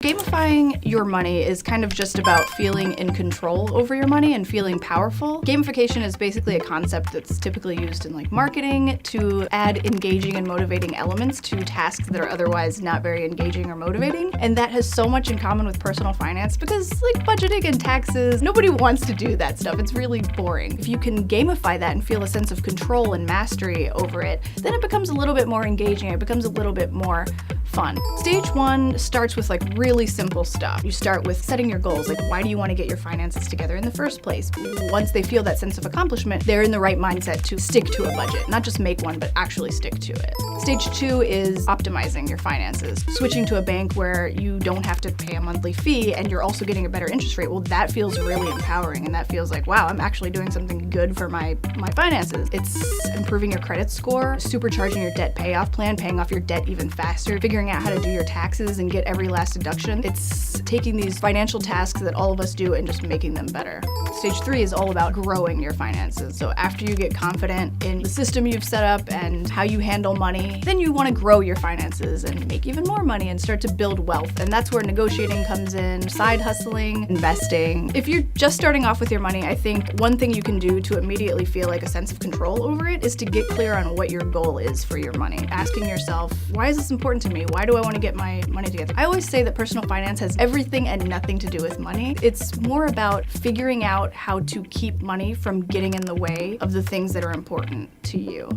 Gamifying your money is kind of just about feeling in control over your money and feeling powerful. Gamification is basically a concept that's typically used in marketing to add engaging and motivating elements to tasks that are otherwise not very engaging or motivating. And that has so much in common with personal finance because budgeting and taxes, nobody wants to do that stuff. It's really boring. If you can gamify that and feel a sense of control and mastery over it, then it becomes a little bit more engaging. It becomes a little bit more fun. Stage one starts with really simple stuff. You start with setting your goals, why do you want to get your finances together in the first place? Once they feel that sense of accomplishment, they're in the right mindset to stick to a budget. Not just make one, but actually stick to it. Stage two is optimizing your finances. Switching to a bank where you don't have to pay a monthly fee and you're also getting a better interest rate. Well, that feels really empowering and that feels wow, I'm actually doing something good for my finances. It's improving your credit score, supercharging your debt payoff plan, paying off your debt even faster, figuring out how to do your taxes and get every last deduction. It's taking these financial tasks that all of us do and just making them better. Stage three is all about growing your finances. So after you get confident in the system you've set up and how you handle money, then you want to grow your finances and make even more money and start to build wealth. And that's where negotiating comes in, side hustling, investing. If you're just starting off with your money, I think one thing you can do to immediately feel a sense of control over it is to get clear on what your goal is for your money. Asking yourself, why is this important to me? Why do I want to get my money together? I always say that personal finance has everything and nothing to do with money. It's more about figuring out how to keep money from getting in the way of the things that are important to you.